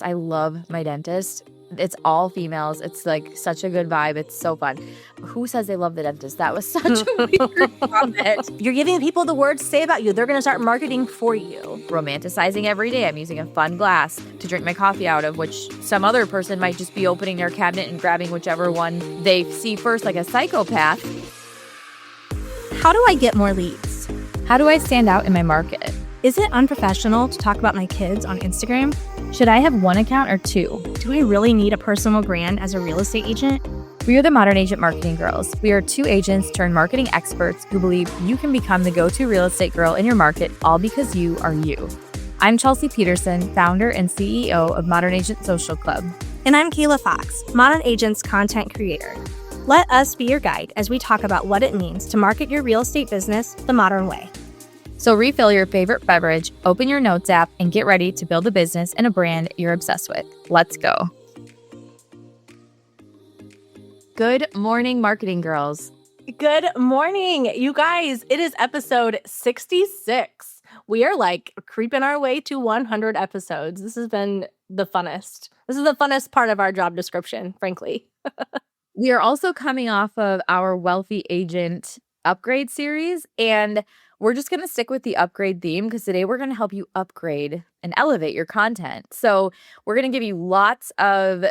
I love my dentist. It's all females. It's like such a good vibe. It's so fun. Who says they love the dentist? That was such a weird comment. You're giving people the words to say about you. They're going to start marketing for you. Romanticizing every day. I'm using a fun glass to drink my coffee out of, which some other person might just be opening their cabinet and grabbing whichever one they see first, like a psychopath. How do I get more leads? How do I stand out in my market? Is it unprofessional to talk about my kids on Instagram? Should I have one account or two? Do I really need a personal brand as a real estate agent? We are the Modern Agent Marketing Girls. We are two agents turned marketing experts who believe you can become the go-to real estate girl in your market, all because you are you. I'm Chelsea Peterson, founder and CEO of Modern Agent Social Club. And I'm Kayla Fox, Modern Agent's content creator. Let us be your guide as we talk about what it means to market your real estate business the modern way. So refill your favorite beverage, open your notes app, and get ready to build a business and a brand you're obsessed with. Let's go. Good morning, marketing girls. Good morning, you guys. It is episode 66. We are like creeping our way to 100 episodes. This has been the funnest. This is the funnest part of our job description, frankly. We are also coming off of our Wealthy Agent upgrade series, and we're just going to stick with the upgrade theme because today we're going to help you upgrade and elevate your content. So we're going to give you lots of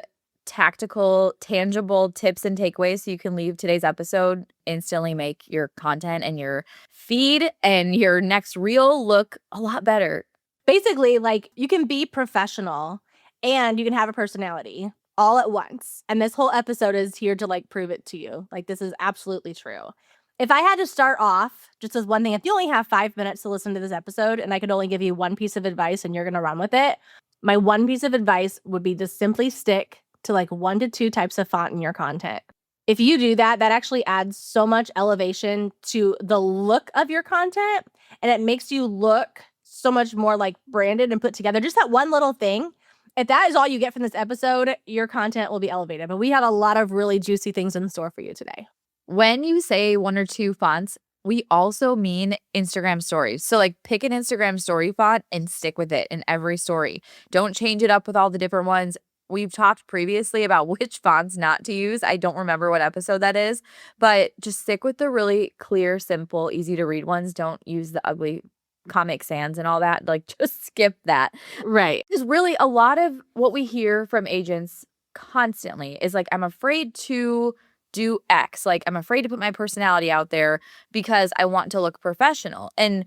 tactical, tangible tips and takeaways so you can leave today's episode, instantly make your content and your feed and your next reel look a lot better. Basically, like you can be professional and you can have a personality all at once. And this whole episode is here to like prove it to you. Like this is absolutely true. If I had to start off just as one thing, if you only have 5 minutes to listen to this episode and I could only give you one piece of advice and you're going to run with it, my one piece of advice would be to simply stick to like 1 to 2 types of font in your content. If you do that, that actually adds so much elevation to the look of your content and it makes you look so much more like branded and put together. Just that one little thing. If that is all you get from this episode, your content will be elevated. But we have a lot of really juicy things in store for you today. When you say 1 or 2 fonts, we also mean Instagram stories. So like pick an Instagram story font and stick with it in every story. Don't change it up with all the different ones. We've talked previously about which fonts not to use. I don't remember what episode that is, but just stick with the really clear, simple, easy to read ones. Don't use the ugly Comic Sans and all that. Like just skip that. Right. Because really a lot of what we hear from agents constantly is like, I'm afraid to do X. Like I'm afraid to put my personality out there because I want to look professional. And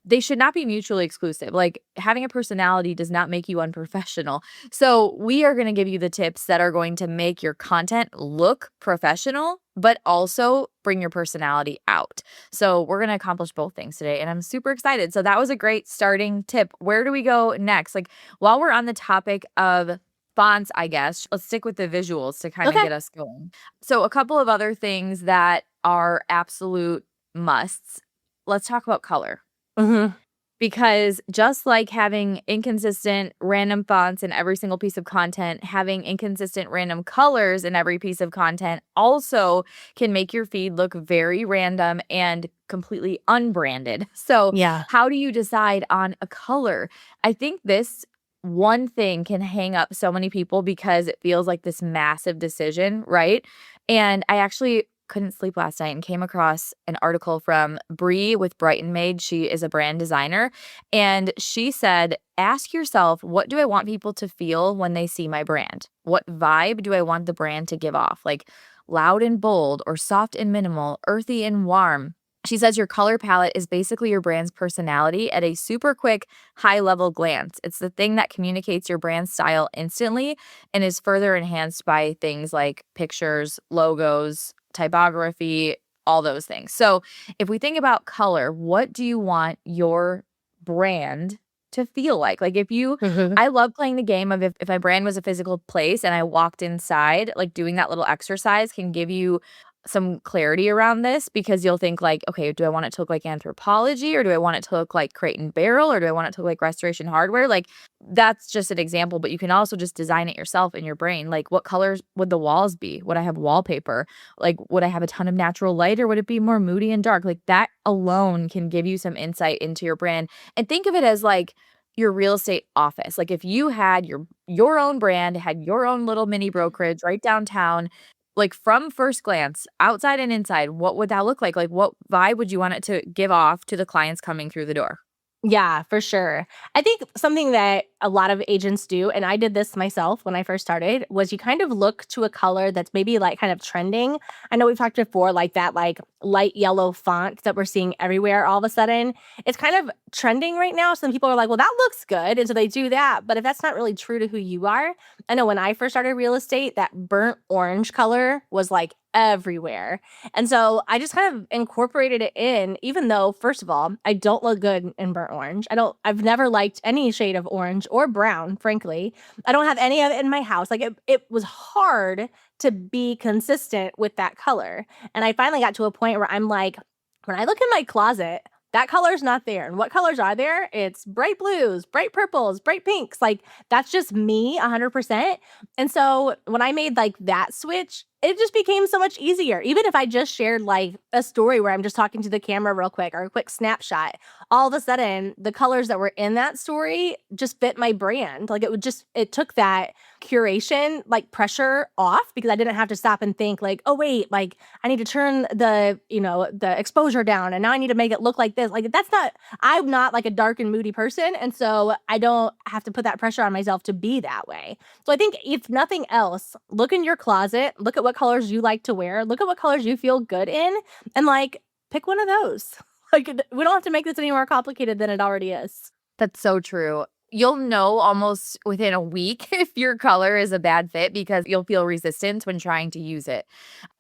they should not be mutually exclusive. Like having a personality does not make you unprofessional. So we are going to give you the tips that are going to make your content look professional, but also bring your personality out. So we're going to accomplish both things today. And I'm super excited. So that was a great starting tip. Where do we go next? Like while we're on the topic of fonts, I guess, let's stick with the visuals to kind of get us going. So a couple of other things that are absolute musts. Let's talk about color. Mm-hmm. Because just like having inconsistent random fonts in every single piece of content, having inconsistent random colors in every piece of content also can make your feed look very random and completely unbranded. So how do you decide on a color? I think this one thing can hang up so many people because it feels like this massive decision, right? And I actually couldn't sleep last night and came across an article from Bree with Brighton Made. She is a brand designer. And she said, ask yourself, what do I want people to feel when they see my brand? What vibe do I want the brand to give off? Like loud and bold or soft and minimal, earthy and warm. She says your color palette is basically your brand's personality at a super quick, high-level glance. It's the thing that communicates your brand style instantly and is further enhanced by things like pictures, logos, typography, all those things. So if we think about color, what do you want your brand to feel like? Like if you, I love playing the game of if my brand was a physical place and I walked inside, like doing that little exercise can give you some clarity around this because you'll think like, okay, do I want it to look like Anthropologie or do I want it to look like Crate and Barrel or do I want it to look like Restoration Hardware? Like that's just an example, but you can also just design it yourself in your brain. Like what colors would the walls be? Would I have wallpaper? Like would I have a ton of natural light or would it be more moody and dark? Like that alone can give you some insight into your brand. And think of it as like, your real estate office. Like if you had your own brand, had your own little mini brokerage right downtown, like from first glance, outside and inside, what would that look like? Like what vibe would you want it to give off to the clients coming through the door? Yeah, for sure. I think something that a lot of agents do, and I did this myself when I first started, was you kind of look to a color that's maybe like kind of trending. I know we've talked before, like that like light yellow font that we're seeing everywhere all of a sudden. It's kind of trending right now. Some people are like, well, that looks good. And so they do that. But if that's not really true to who you are, I know when I first started real estate, that burnt orange color was like everywhere. And so I just kind of incorporated it in, even though, first of all, I don't look good in burnt orange. I've never liked any shade of orange or brown, frankly. I don't have any of it in my house. Like it was hard to be consistent with that color. And I finally got to a point where I'm like, when I look in my closet, that color's not there. And what colors are there? It's bright blues, bright purples, bright pinks. Like that's just me 100%. And so when I made like that switch, it just became so much easier. Even if I just shared like a story where I'm just talking to the camera real quick or a quick snapshot, all of a sudden the colors that were in that story just fit my brand. Like it took that curation like pressure off because I didn't have to stop and think like, oh wait, like I need to turn the exposure down and now I need to make it look like this. Like I'm not like a dark and moody person. And so I don't have to put that pressure on myself to be that way. So I think if nothing else, look in your closet, look at what colors you like to wear, look at what colors you feel good in, and like pick one of those. Like we don't have to make this any more complicated than it already is. That's so true. You'll know almost within a week if your color is a bad fit because you'll feel resistance when trying to use it.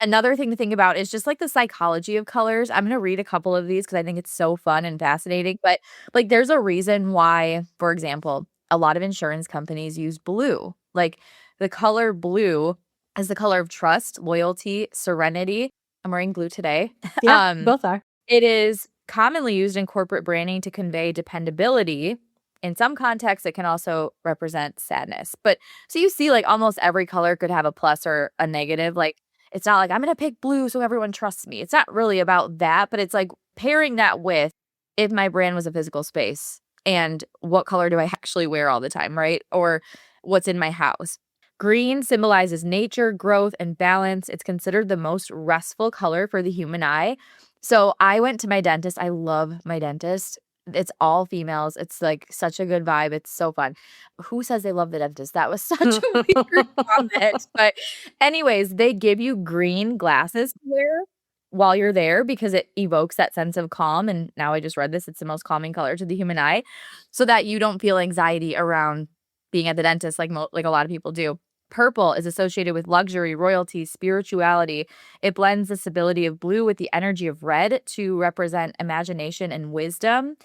Another thing to think about is just like the psychology of colors. I'm going to read a couple of these because I think it's so fun and fascinating. But like, there's a reason why, for example, a lot of insurance companies use blue. Like, the color blue is the color of trust, loyalty, serenity. I'm wearing blue today. Yeah, um, both are. it is commonly used in corporate branding to convey dependability. In some contexts, it can also represent sadness. But so you see, like almost every color could have a plus or a negative. Like it's not like I'm going to pick blue so everyone trusts me. It's not really about that, but it's like pairing that with if my brand was a physical space and what color do I actually wear all the time, right? Or what's in my house. Green symbolizes nature, growth, and balance. It's considered the most restful color for the human eye. So I went to my dentist. I love my dentist. It's all females. It's like such a good vibe. It's so fun. Who says they love the dentist? That was such a weird comment. But anyways, they give you green glasses to wear while you're there because it evokes that sense of calm. And now I just read this. It's the most calming color to the human eye so that you don't feel anxiety around being at the dentist like a lot of people do. Purple is associated with luxury, royalty, spirituality. It blends the stability of blue with the energy of red to represent imagination and wisdom.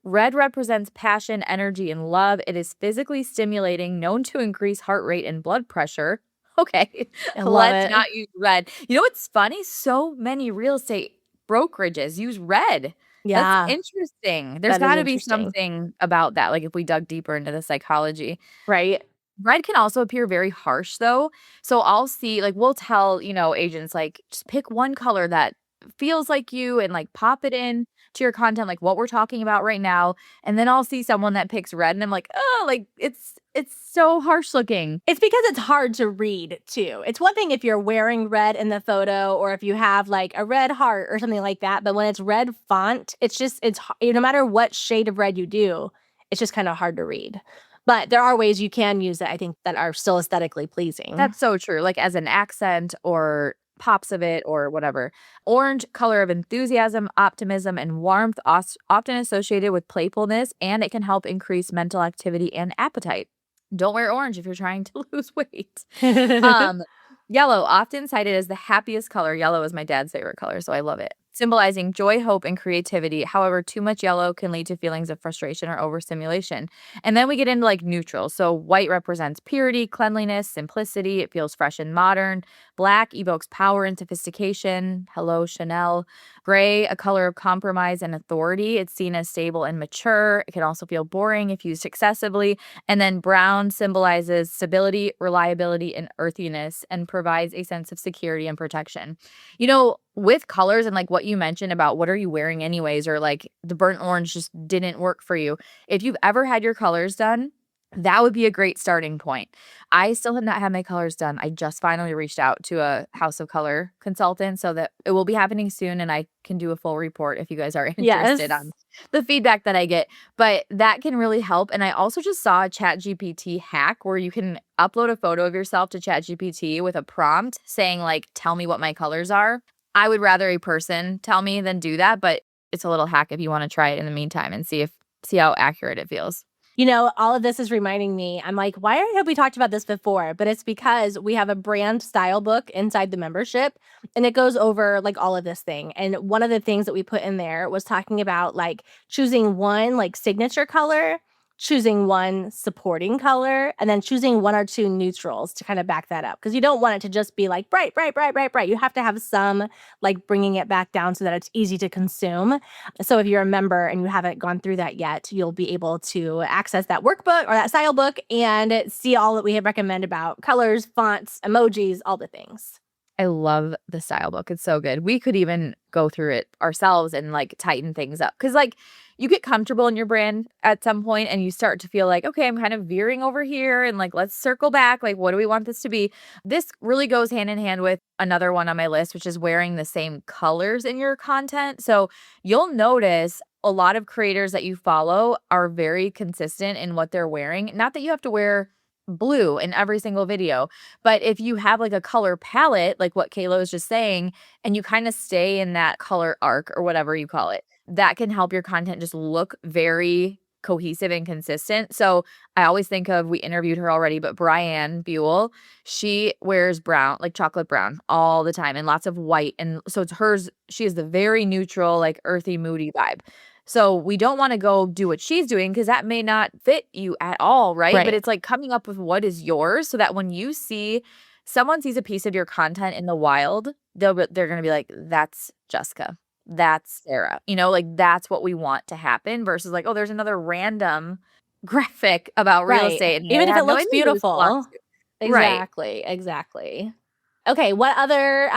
Red represents passion, energy, and love. It is physically stimulating, known to increase heart rate and blood pressure. Okay, I love let's it. not use red. You know what's funny? So many real estate brokerages use red. That's Yeah, interesting. There's that is got to be interesting. something about that, like if we dug deeper into the psychology. Right? Red can also appear very harsh though. So I'll see like we'll tell, agents like just pick one color that feels like you and like pop it in to your content like what we're talking about right now. And then I'll see someone that picks red and I'm like, "Oh, like it's so harsh looking." It's because it's hard to read too. It's one thing if you're wearing red in the photo or if you have like a red heart or something like that, but when it's red font, no matter what shade of red you do, it's just kind of hard to read. But there are ways you can use it, I think, that are still aesthetically pleasing. That's so true. Like as an accent or pops of it or whatever. Orange, color of enthusiasm, optimism, and warmth, often associated with playfulness, and it can help increase mental activity and appetite. Don't wear orange if you're trying to lose weight. Um, Yellow, often cited as the happiest color. Yellow is my dad's favorite color, so I love it. Symbolizing joy, hope, and creativity. However, too much yellow can lead to feelings of frustration or overstimulation. And then we get into like neutral. So white represents purity, cleanliness, simplicity. It feels fresh and modern. Black evokes power and sophistication. Hello, Chanel. Gray, a color of compromise and authority. It's seen as stable and mature. It can also feel boring if used excessively. And then brown symbolizes stability, reliability, and earthiness and provides a sense of security and protection. with colors and, like, what you mentioned about what are you wearing anyways, or, like, the burnt orange just didn't work for you. If you've ever had your colors done, that would be a great starting point. I still have not had my colors done. I just finally reached out to a house of color consultant so that it will be happening soon, and I can do a full report if you guys are interested Yes. on the feedback that I get, but that can really help, and I also just saw a ChatGPT hack where you can upload a photo of yourself to ChatGPT with a prompt saying, like, "Tell me what my colors are." I would rather a person tell me than do that, but it's a little hack if you wanna try it in the meantime and see how accurate it feels. You know, all of this is reminding me, I'm like, why have we talked about this before? But it's because we have a brand style book inside the membership and it goes over like all of this thing. And one of the things that we put in there was talking about like choosing one like signature color, choosing one supporting color, and then choosing one or two neutrals to kind of back that up. Because you don't want it to just be like bright, bright, bright, bright, bright. You have to have some like bringing it back down so that it's easy to consume. So if you're a member and you haven't gone through that yet, you'll be able to access that workbook or that style book and see all that we have recommend about colors, fonts, emojis, all the things. I love the style book, it's so good. We could even go through it ourselves and, like, tighten things up because, like, you get comfortable in your brand at some point and you start to feel like, "Okay, I'm kind of veering over here and, like, let's circle back, like, what do we want this to be?" This really goes hand in hand with another one on my list, which is wearing the same colors in your content, so you'll notice a lot of creators that you follow are very consistent in what they're wearing. Not that you have to wear blue in every single video, but if you have, like, a color palette, like what Kayla was just saying, and you kinda stay in that color arc or whatever you call it, that can help your content just look very cohesive and consistent. So, I always think of we interviewed her already, but Brianne Buell, she wears brown, like chocolate brown all the time and lots of white, and so it's hers she has the very neutral, like, earthy, moody vibe. So, we don't wanna go do what she's doing because that may not fit you at all, right? But Right. it's like coming up with what is yours so that when you see someone sees a piece of your content in the wild, they're gonna be like, "That's Jessica. That's Sarah." You know, like, that's what we want to happen versus like, "Oh, there's another random graphic about real Right. estate, and Even I if it had no looks idea who this belonged beautiful. to." Right. Exactly. Exactly. Okay, what other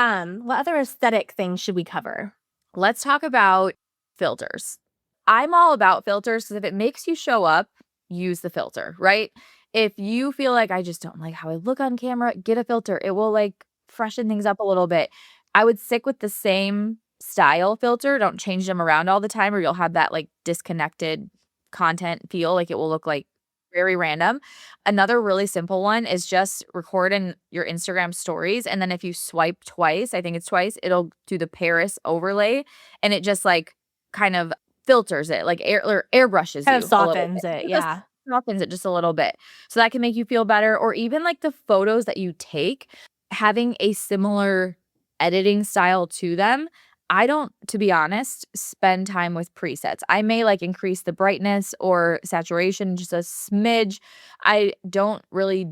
aesthetic things should we cover? Let's talk about filters. I'm all about filters because if it makes you show up, use the filter, right? If you feel like I just don't like how I look on camera, get a filter. It will like freshen things up a little bit. I would stick with the same style filter. Don't change them around all the time, or you'll have that like disconnected content feel. Like it will look like very random. Another really simple one is just record in your Instagram stories, and then if you swipe twice, I think it's twice, it'll do the Paris overlay, and it just, like, kind of filters it, like, airbrushes Kind of you a little softens bit. it. It just Yeah. softens it just a little bit, so that can make you feel better, or even, like, the photos that you take, having a similar editing style to them. I don't, to be honest, spend time with presets. I may, like, increase the brightness or saturation just a smidge. I don't really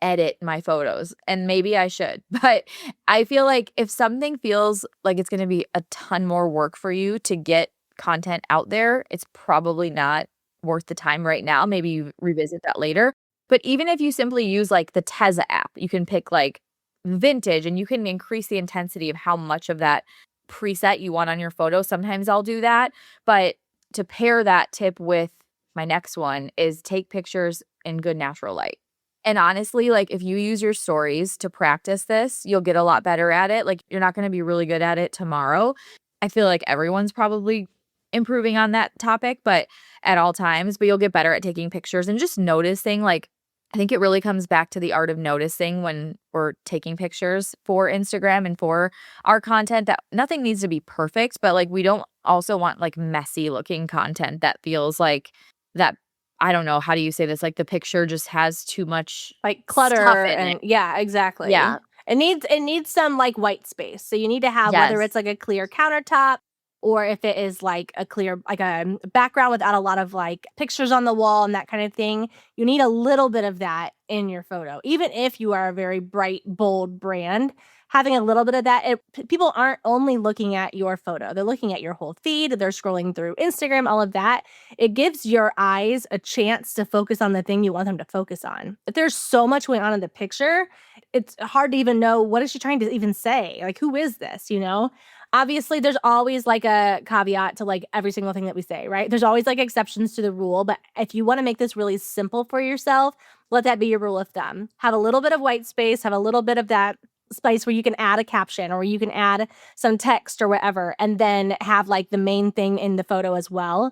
edit my photos, and maybe I should, but I feel like if something feels like it's gonna be a ton more work for you to get content out there, it's probably not worth the time right now. Maybe you revisit that later. But even if you simply use, like, the Tezza app, you can pick, like, vintage, and you can increase the intensity of how much of that preset you want on your photo. Sometimes I'll do that, but to pair that tip with my next one is take pictures in good natural light. And honestly, like, if you use your stories to practice this, you'll get a lot better at it. Like, you're not gonna be really good at it tomorrow. I feel like everyone's probably improving on that topic, but at all times, but you'll get better at taking pictures and just noticing, like, I think it really comes back to the art of noticing when we're taking pictures for Instagram and for our content that nothing needs to be perfect, but, like, we don't also want, like, messy looking content that feels like that I don't know, how do you say this? Like, the picture just has too much Like stuff clutter in it. and yeah, exactly. Yeah. It needs some like white space. So you need to have whether Yes. it's like a clear countertop or if it is like a clear like a background without a lot of like pictures on the wall and that kind of thing. You need a little bit of that in your photo. Even if you are a very bright, bold brand, having a little bit of that people aren't only looking at your photo. They're looking at your whole feed, they're scrolling through Instagram, all of that. It gives your eyes a chance to focus on the thing you want them to focus on. If there's so much going on in the picture, it's hard to even know what is she trying to even say? Like, who is this, you know? Obviously, there's always like a caveat to like every single thing that we say, right? There's always like exceptions to the rule, but if you want to make this really simple for yourself, let that be your rule of thumb. Have a little bit of white space, have a little bit of that space where you can add a caption or you can add some text or whatever, and then have like the main thing in the photo as well.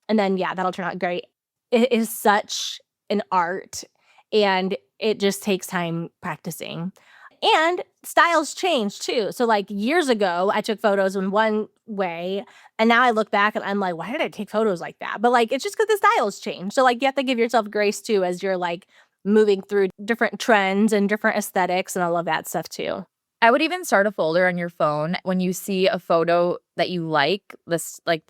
And then, yeah, that'll turn out great. It is such an art and it just takes time practicing. And styles change too. So, like years ago, I took photos in one way, and now I look back and I'm like, why did I take photos like that? But like, it's just because the styles change. So, like, you have to give yourself grace too as you're like moving through different trends and different aesthetics and all of that stuff too. I would even start a folder on your phone when you see a photo that you like the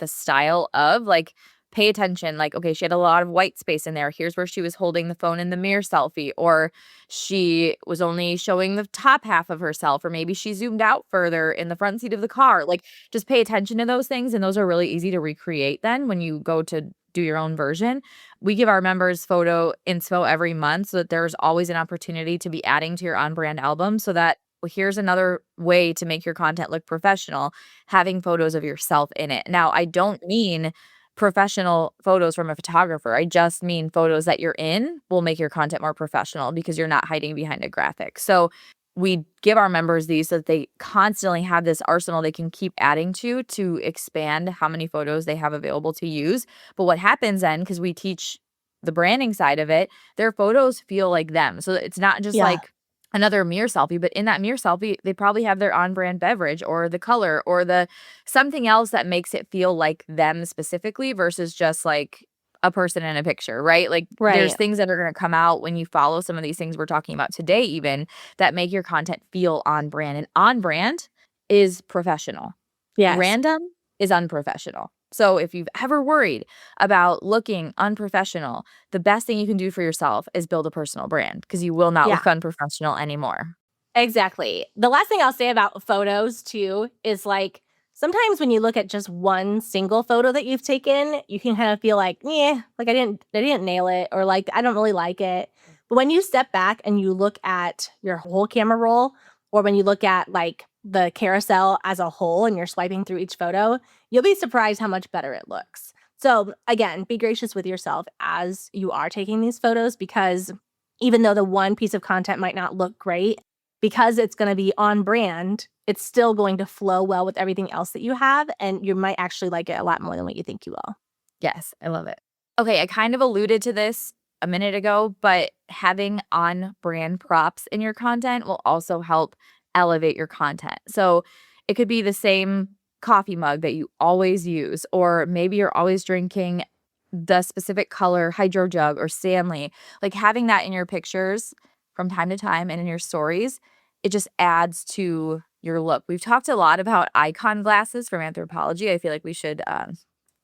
style of, like, pay attention, like, okay, she had a lot of white space in there. Here's where she was holding the phone in the mirror selfie, or she was only showing the top half of herself, or maybe she zoomed out further in the front seat of the car. Like, just pay attention to those things, and those are really easy to recreate then when you go to do your own version. We give our members photo inspo every month so that there's always an opportunity to be adding to your on-brand album so that well, here's another way to make your content look professional, having photos of yourself in it. Now, I don't mean professional photos from a photographer. I just mean photos that you're in will make your content more professional because you're not hiding behind a graphic. So we give our members these so that they constantly have this arsenal they can keep adding to expand how many photos they have available to use. But what happens then, because we teach the branding side of it, their photos feel like them. So it's not just Yeah. like another mirror selfie, but in that mirror selfie, they probably have their on-brand beverage or the color or the something else that makes it feel like them specifically versus just like a person in a picture, right? Like there's Right. things that are going to come out when you follow some of these things we're talking about today even that make your content feel on brand. And on brand is professional. Yes. Random is unprofessional. So if you've ever worried about looking unprofessional, the best thing you can do for yourself is build a personal brand because you will not Yeah. look unprofessional anymore. Exactly. The last thing I'll say about photos too is like sometimes when you look at just one single photo that you've taken, you can kind of feel like, yeah, like I didn't nail it or like I don't really like it. But when you step back and you look at your whole camera roll or when you look at like the carousel as a whole and you're swiping through each photo, you'll be surprised how much better it looks. So, again, be gracious with yourself as you are taking these photos because even though the one piece of content might not look great, because it's going to be on brand, it's still going to flow well with everything else that you have, and you might actually like it a lot more than what you think you will. Yes, I love it. Okay, I kind of alluded to this a minute ago, but having on brand props in your content will also help elevate your content. So it could be the same coffee mug that you always use, or maybe you're always drinking the specific color hydro jug or Stanley. Like having that in your pictures from time to time and in your stories, it just adds to your look. We've talked a lot about icon glasses from Anthropology. I feel like we should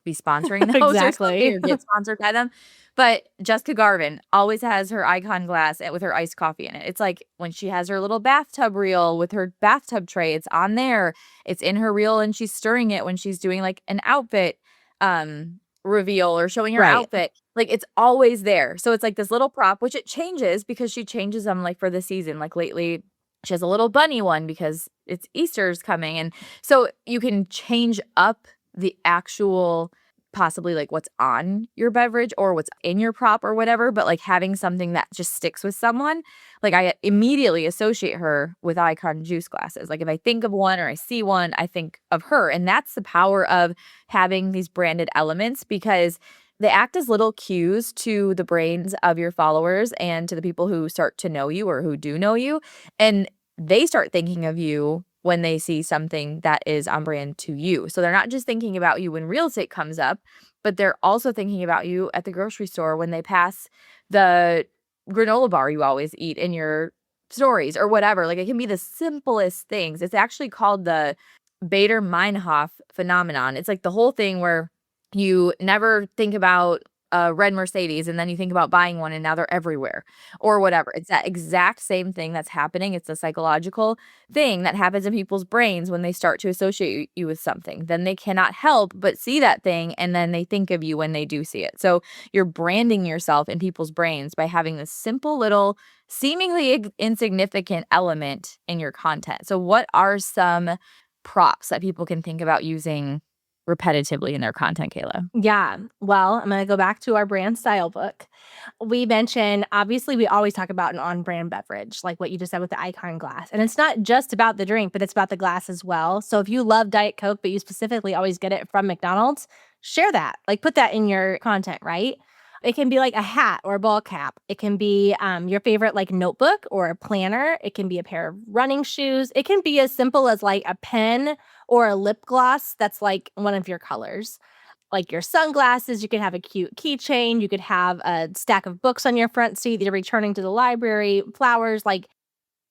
be sponsoring those or something Exactly. or get sponsored by them. But Jessica Garvin always has her icon glass with her iced coffee in it. It's like when she has her little bathtub reel with her bathtub tray, it's on there. It's in her reel and she's stirring it when she's doing like an outfit reveal or showing her Right. outfit. Like it's always there. So it's like this little prop, which it changes because she changes them like for the season. Like lately, she has a little bunny one because it's Easter's coming. And so you can change up the actual possibly like what's on your beverage or what's in your prop or whatever, but like having something that just sticks with someone, like I immediately associate her with icon juice glasses. Like if I think of one or I see one, I think of her. And that's the power of having these branded elements because they act as little cues to the brains of your followers and to the people who start to know you or who do know you. And they start thinking of you when they see something that is on brand to you. So they're not just thinking about you when real estate comes up, but they're also thinking about you at the grocery store when they pass the granola bar you always eat in your stories or whatever. Like it can be the simplest things. It's actually called the Bader-Meinhof phenomenon. It's like the whole thing where you never think about a red Mercedes and then you think about buying one and now they're everywhere or whatever. It's that exact same thing that's happening. It's a psychological thing that happens in people's brains when they start to associate you with something. Then they cannot help but see that thing and then they think of you when they do see it. So you're branding yourself in people's brains by having this simple little seemingly insignificant element in your content. So what are some props that people can think about using repetitively in their content, Kayla? Yeah. Well, I'm gonna go back to our brand style book. We mentioned obviously we always talk about an on-brand beverage, like what you just said with the icon glass. And it's not just about the drink, but it's about the glass as well. So if you love Diet Coke, but you specifically always get it from McDonald's, share that. Like put that in your content, right? It can be like a hat or a ball cap. It can be your favorite like notebook or a planner. It can be a pair of running shoes. It can be as simple as like a pen or a lip gloss that's like one of your colors, like your sunglasses. You could have a cute keychain. You could have a stack of books on your front seat that you're returning to the library, flowers, like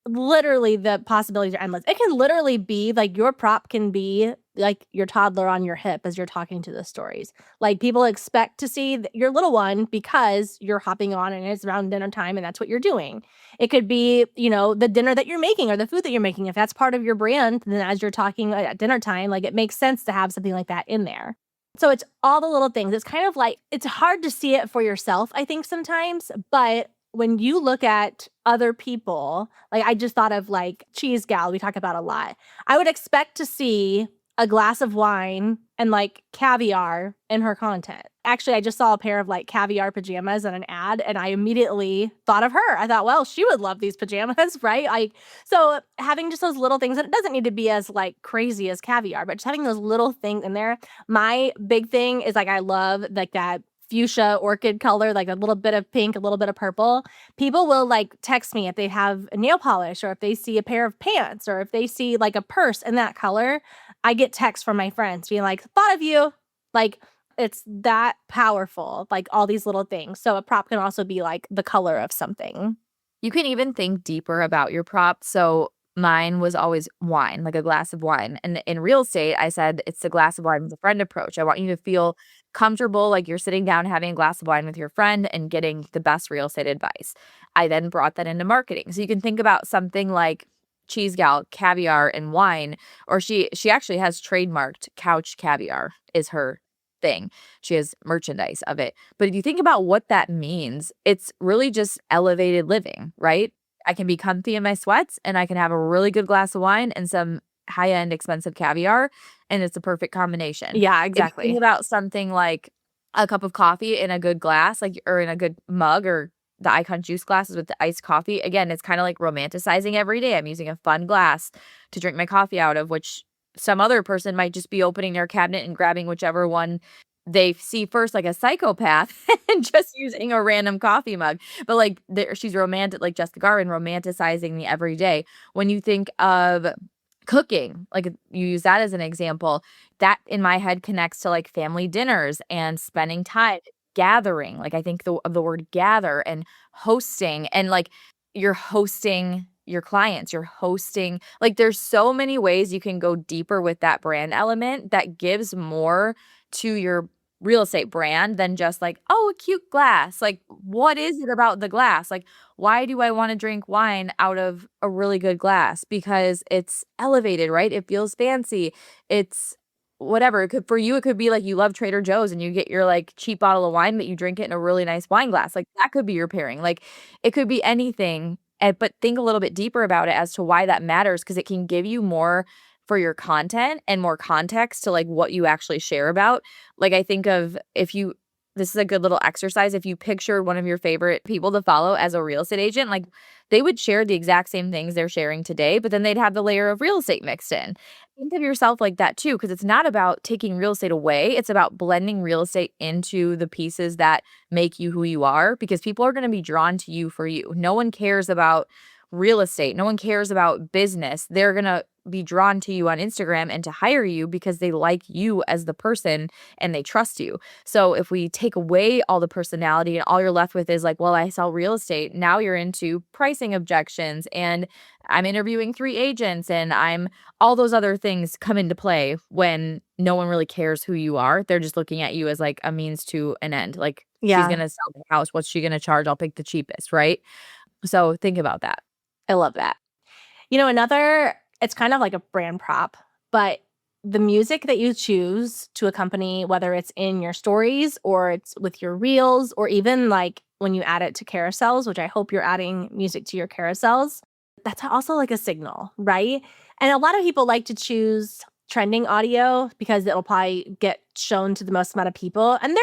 literally the possibilities are endless. It can literally be like your prop can be like your toddler on your hip as you're talking to the stories. Like people expect to see your little one because you're hopping on and it's around dinner time and that's what you're doing. It could be, the dinner that you're making or the food that you're making. If that's part of your brand, then as you're talking at dinner time, like it makes sense to have something like that in there. So it's all the little things. It's kind of like it's hard to see it for yourself, I think sometimes, but when you look at other people, like I just thought of like Cheese Gal, we talk about a lot. I would expect to see a glass of wine and like caviar in her content. Actually, I just saw a pair of like caviar pajamas in an ad and I immediately thought of her. I thought, well, she would love these pajamas, right? So having just those little things, and it doesn't need to be as like crazy as caviar, but just having those little things in there. My big thing is like I love like that fuchsia orchid color, like a little bit of pink, a little bit of purple. People will like text me if they have a nail polish or if they see a pair of pants or if they see like a purse in that color. I get texts from my friends being like, thought of you. Like it's that powerful, like all these little things. So a prop can also be like the color of something. You can even think deeper about your prop. So mine was always wine, like a glass of wine. And in real estate, I said it's a glass of wine with a friend approach. I want you to feel comfortable, like you're sitting down having a glass of wine with your friend and getting the best real estate advice. I then brought that into marketing. So you can think about something like Cheese Gal, caviar and wine, or she actually has trademarked couch caviar is her thing. She has merchandise of it. But if you think about what that means, it's really just elevated living, right? I can be comfy in my sweats and I can have a really good glass of wine and some high-end expensive caviar, and it's a perfect combination. Yeah, If you think exactly. about something like a cup of coffee in a good glass, like or in a good mug or the Icon juice glasses with the iced coffee, again, it's kind of like romanticizing every day. I'm using a fun glass to drink my coffee out of, which some other person might just be opening their cabinet and grabbing whichever one they see first, like a psychopath, and just using a random coffee mug. But like she's romantic, like Jessica Garvin, romanticizing the everyday. When you think of cooking, like you use that as an example, that in my head connects to like family dinners and spending time gathering. Like I think of the word gather and hosting, and like you're hosting your clients, you're hosting, like there's so many ways you can go deeper with that brand element that gives more to your real estate brand than just like, oh, a cute glass. Like, what is it about the glass? Like, why do I want to drink wine out of a really good glass? Because it's elevated, right? It feels fancy. It's whatever. It could for you, it could be like you love Trader Joe's and you get your like cheap bottle of wine, but you drink it in a really nice wine glass. Like that could be your pairing. Like it could be anything. But think a little bit deeper about it as to why that matters because it can give you more for your content and more context to like what you actually share about. Like I think of if you this is a good little exercise. If you pictured one of your favorite people to follow as a real estate agent, like they would share the exact same things they're sharing today, but then they'd have the layer of real estate mixed in. Think of yourself like that too, because it's not about taking real estate away. It's about blending real estate into the pieces that make you who you are, because people are going to be drawn to you for you. No one cares about real estate. No one cares about business. They're going to be drawn to you on Instagram and to hire you because they like you as the person and they trust you. So if we take away all the personality and all you're left with is like, well, I sell real estate. Now you're into pricing objections and I'm interviewing 3 agents and I'm all those other things come into play when no one really cares who you are. They're just looking at you as like a means to an end. Like she's going Yeah, to sell the house. What's she going to charge? I'll pick the cheapest, right? So think about that. I love that. Another, it's kind of like a brand prop, but the music that you choose to accompany, whether it's in your stories or it's with your reels, or even like when you add it to carousels, which I hope you're adding music to your carousels, That's also like a signal, right? And a lot of people like to choose trending audio because it'll probably get shown to the most amount of people. And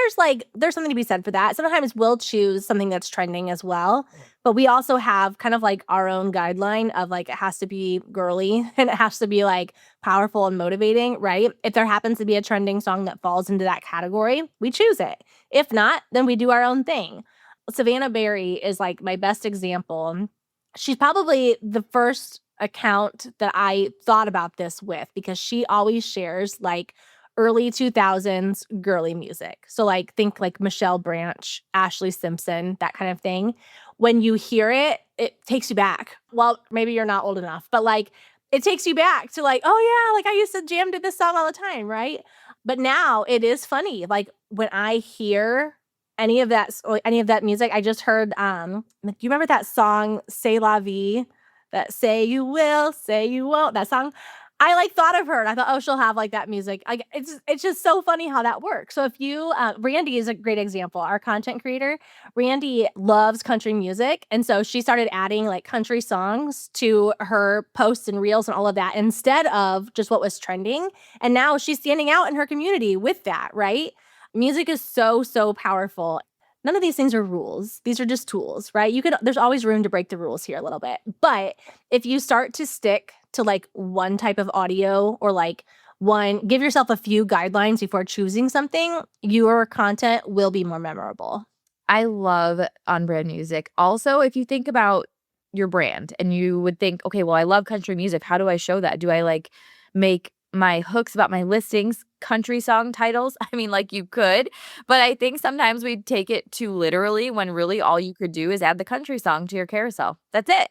there's something to be said for that. Sometimes we'll choose something that's trending as well. But we also have kind of like our own guideline of like it has to be girly and it has to be like powerful and motivating, right? If there happens to be a trending song that falls into that category, we choose it. If not, then we do our own thing. Savannah Berry is like my best example. She's probably the first account that I thought about this with because she always shares like early 2000s girly music. So like think like Michelle Branch, Ashley Simpson, that kind of thing. When you hear it, it takes you back. Well, maybe you're not old enough, but like it takes you back to like, oh yeah, like I used to jam to this song all the time, right? But now it is funny. Like when I hear any of that music, I just heard do you remember that song C'est la vie? That say you will, say you won't, that song? I like thought of her and I thought, oh, she'll have like that music. Like it's just so funny how that works. So if you Randy is a great example, our content creator. Randy loves country music. And so she started adding like country songs to her posts and reels and all of that instead of just what was trending. And now she's standing out in her community with that, right? Music is so, so powerful. None of these things are rules. These are just tools, right? There's always room to break the rules here a little bit. But if you start to stick to like one type of audio or like give yourself a few guidelines before choosing something, your content will be more memorable. I love on brand music. Also, if you think about your brand and you would think, okay, well, I love country music. How do I show that? Do I like make my hooks about my listings country song titles? I mean, like you could, but I think sometimes we take it too literally when really all you could do is add the country song to your carousel. That's it.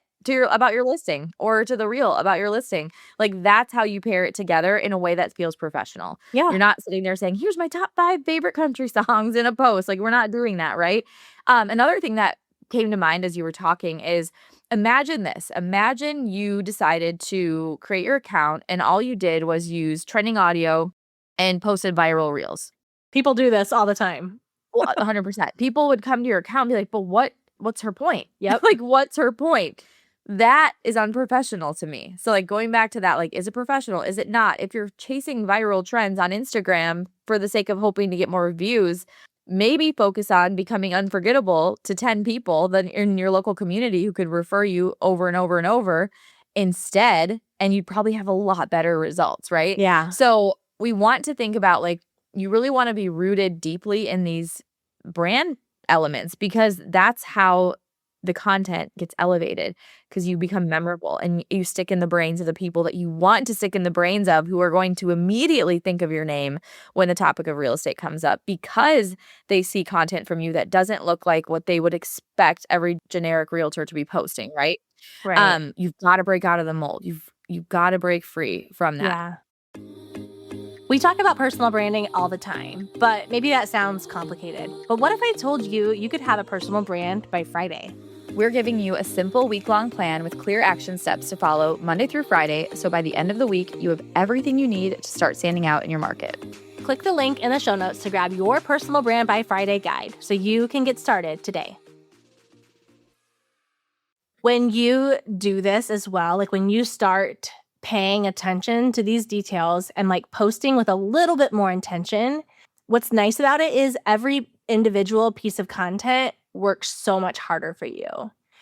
About your listing or to the reel about your listing. Like that's how you pair it together in a way that feels professional. Yeah. You're not sitting there saying, here's my top 5 favorite country songs in a post. Like we're not doing that, right? Another thing that came to mind as you were talking is imagine this. Imagine you decided to create your account and all you did was use trending audio and posted viral reels. People do this all the time. Well, 100%. People would come to your account and be like, but what's her point? Yep. Like, what's her point? That is unprofessional to me. So like going back to that, like, is it professional? Is it not? If you're chasing viral trends on Instagram for the sake of hoping to get more views, maybe focus on becoming unforgettable to 10 people then in your local community who could refer you over and over and over instead, and you'd probably have a lot better results, right? Yeah. So we want to think about like, you really want to be rooted deeply in these brand elements because that's how the content gets elevated because you become memorable and you stick in the brains of the people that you want to stick in the brains of who are going to immediately think of your name when the topic of real estate comes up because they see content from you that doesn't look like what they would expect every generic realtor to be posting, right? Right. You've got to break out of the mold. You've got to break free from that. Yeah. We talk about personal branding all the time, but maybe that sounds complicated. But what if I told you you could have a personal brand by Friday? We're giving you a simple week-long plan with clear action steps to follow Monday through Friday, so by the end of the week, you have everything you need to start standing out in your market. Click the link in the show notes to grab your personal brand by Friday guide so you can get started today. When you do this as well, like when you start paying attention to these details and like posting with a little bit more intention, what's nice about it is every individual piece of content works so much harder for you.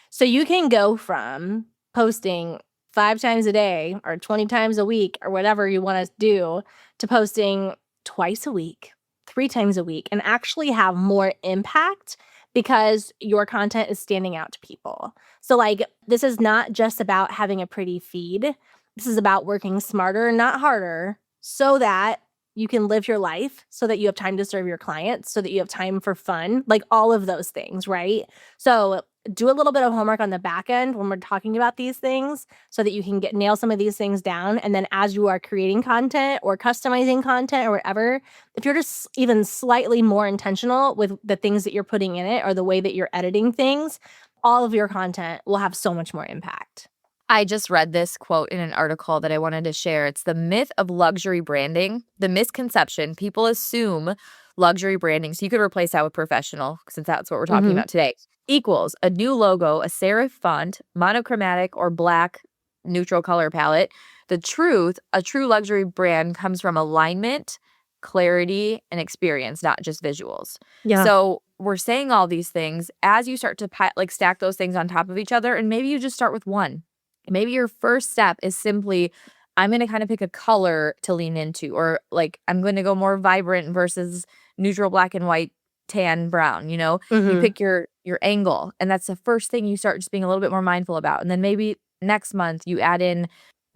So you can go from posting 5 times a day or 20 times a week or whatever you want to do to posting twice a week, 3 times a week, and actually have more impact because your content is standing out to people. So like this is not just about having a pretty feed. This is about working smarter, not harder, so that you can live your life, so that you have time to serve your clients, so that you have time for fun, like all of those things, right? So do a little bit of homework on the back end when we're talking about these things so that you can nail some of these things down. And then as you are creating content or customizing content or whatever, if you're just even slightly more intentional with the things that you're putting in it or the way that you're editing things, all of your content will have so much more impact. I just read this quote in an article that I wanted to share. It's the myth of luxury branding. The misconception people assume luxury branding. So you could replace that with professional since that's what we're talking Mhm. about today. Equals a new logo, a serif font, monochromatic or black neutral color palette. The truth, a true luxury brand comes from alignment, clarity, and experience, not just visuals. Yeah. So we're saying all these things as you start to like stack those things on top of each other, and maybe you just start with one. Maybe your first step is simply, I'm going to kind of pick a color to lean into, or like I'm going to go more vibrant versus neutral black and white, tan, brown, you know? You Mhm. pick your angle, and that's the first thing you start just being a little bit more mindful about. And then maybe next month you add in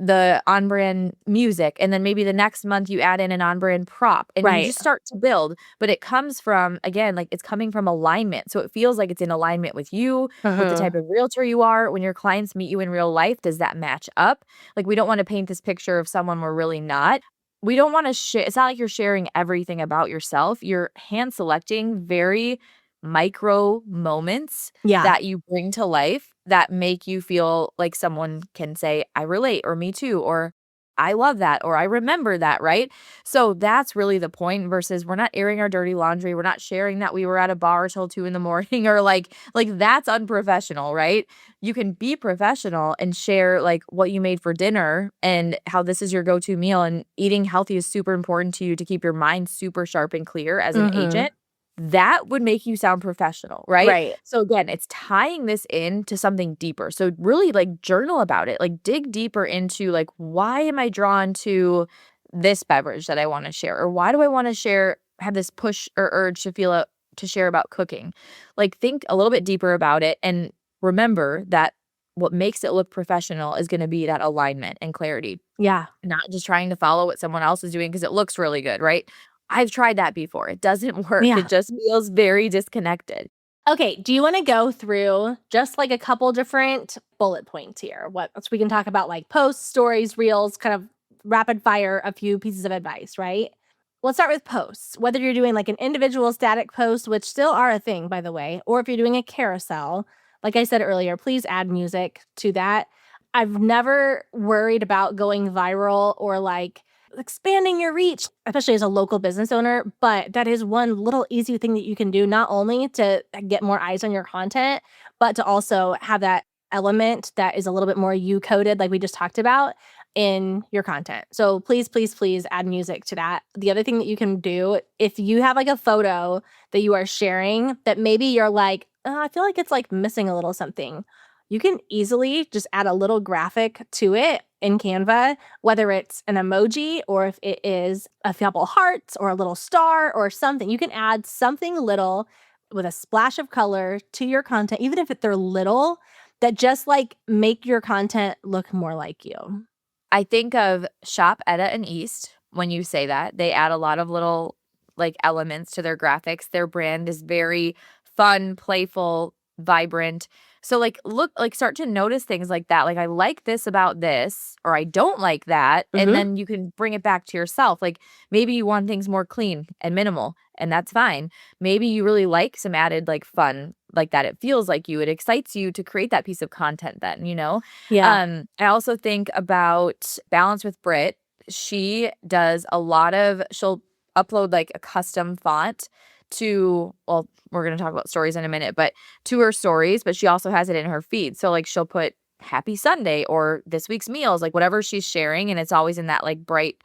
the on-brand music, and then maybe the next month you add in an on-brand prop, and you Right. just start to build. But it comes from, again, like it's coming from alignment. So it feels like it's in alignment with you, with the Uh-huh. type of realtor you are. When your clients meet you in real life, does that match up? Like, we don't want to paint this picture of someone we're really not. We don't want to share. It's not like you're sharing everything about yourself. You're hand selecting very micro moments Yeah. that you bring to life that make you feel like someone can say, I relate, or me too, or I love that, or I remember that, right? So that's really the point versus we're not airing our dirty laundry. We're not sharing that we were at a bar till 2 in the morning or like that's unprofessional, right? You can be professional and share like what you made for dinner and how this is your go-to meal, and eating healthy is super important to you to keep your mind super sharp and clear as an Mhm. agent. That would make you sound professional, right? Right. So again, it's tying this into something deeper. So really like journal about it. Like dig deeper into like, why am I drawn to this beverage that I want to share? Or why do I want to share, have this push or urge to feel to share about cooking? Like think a little bit deeper about it, and remember that what makes it look professional is going to be that alignment and clarity, Yeah. not just trying to follow what someone else is doing because it looks really good, right? I've tried that before. It doesn't work. It Yeah. just feels very disconnected. Okay, do you wanna go through just, like, a couple different bullet points here? What so we can talk about, like, posts, stories, reels, kind of rapid fire a few pieces of advice, right? Let's start with posts. Whether you're doing, like, an individual static post, which still are a thing, by the way, or if you're doing a carousel, like I said earlier, please add music to that. I've never worried about going viral or, like, expanding your reach, especially as a local business owner, but that is one little easy thing that you can do, not only to get more eyes on your content, but to also have that element that is a little bit more you coded, like we just talked about, in your content. So please, please, please add music to that. The other thing that you can do, if you have like a photo that you are sharing that maybe you're like, "Oh, I feel like it's like missing a little something," you can easily just add a little graphic to it in Canva, whether it's an emoji or if it is a couple hearts or a little star or something. You can add something little with a splash of color to your content, even if they're little, that just like make your content look more like you. I think of Shop, Etta, and East when you say that. They add a lot of little, like, elements to their graphics. Their brand is very fun, playful, vibrant. So, like, look like, start to notice things like that. Like, I like this about this, or I don't like that, and Mhm. then you can bring it back to yourself. Like, maybe you want things more clean and minimal, and that's fine. Maybe you really like some added, like, fun like that. It feels like you. It excites you to create that piece of content then, you know? Yeah. I also think about Balance with Brit. She does a lot of she'll upload, like, a custom font to well, we're gonna talk about stories in a minute, but to her stories, but she also has it in her feed. So, like, she'll put Happy Sunday or this week's meals, like, whatever she's sharing, and it's always in that, like, bright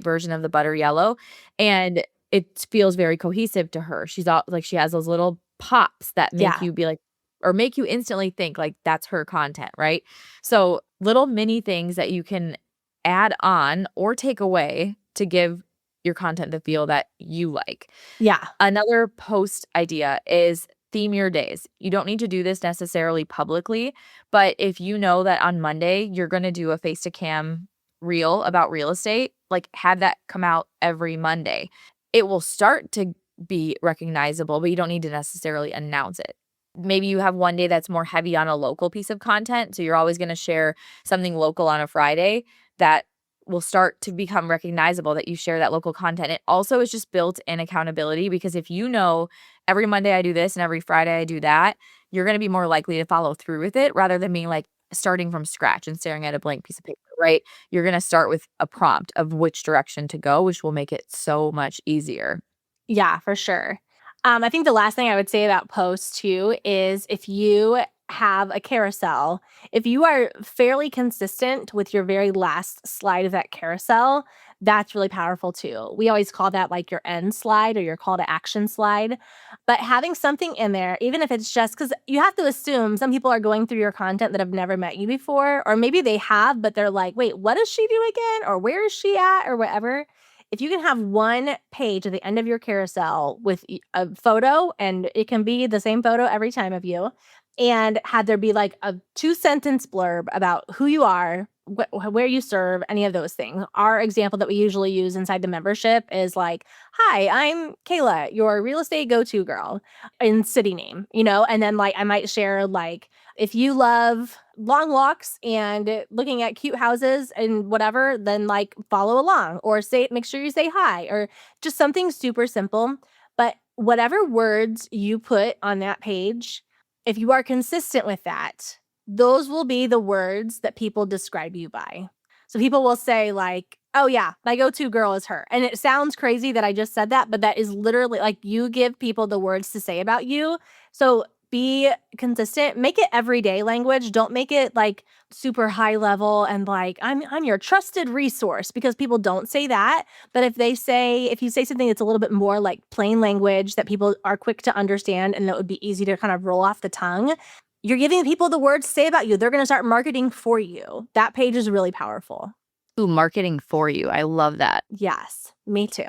version of the butter yellow, and it feels very cohesive to her. She's all like, she has those little pops that make Yeah. you be like, or make you instantly think like that's her content, right? So, little mini things that you can add on or take away to give your content the feel that you like. Yeah. Another post idea is theme your days. You don't need to do this necessarily publicly, but if you know that on Monday you're going to do a face to cam reel about real estate, like have that come out every Monday. It will start to be recognizable, but you don't need to necessarily announce it. Maybe you have one day that's more heavy on a local piece of content. So you're always going to share something local on a Friday that will start to become recognizable that you share that local content. It also is just built in accountability, because if you know every Monday I do this and every Friday I do that, you're going to be more likely to follow through with it rather than being like starting from scratch and staring at a blank piece of paper, right? You're going to start with a prompt of which direction to go, which will make it so much easier. Yeah, for sure. I think the last thing I would say about posts too is if you have a carousel, if you are fairly consistent with your very last slide of that carousel, that's really powerful too. We always call that like your end slide or your call to action slide. But having something in there, even if it's just because you have to assume some people are going through your content that have never met you before, or maybe they have, but they're like, wait, what does she do again? Or where is she at? Or whatever. If you can have one page at the end of your carousel with a photo, and it can be the same photo every time of you, and had there be like a 2 sentence blurb about who you are, where you serve, any of those things. Our example that we usually use inside the membership is like, "Hi, I'm Kayla, your real estate go-to girl," in city name, and then like I might share like, if you love long walks and looking at cute houses and whatever, then like follow along or make sure you say hi or just something super simple. But whatever words you put on that page, if you are consistent with that, those will be the words that people describe you by. So people will say like, "Oh yeah, my go-to girl is her." And it sounds crazy that I just said that, but that is literally like you give people the words to say about you. So be consistent, make it everyday language. Don't make it like super high level and like I'm your trusted resource, because people don't say that. But if you say something that's a little bit more like plain language that people are quick to understand and that would be easy to kind of roll off the tongue, you're giving people the words to say about you. They're going to start marketing for you. That page is really powerful. Ooh, marketing for you. I love that. Yes, me too.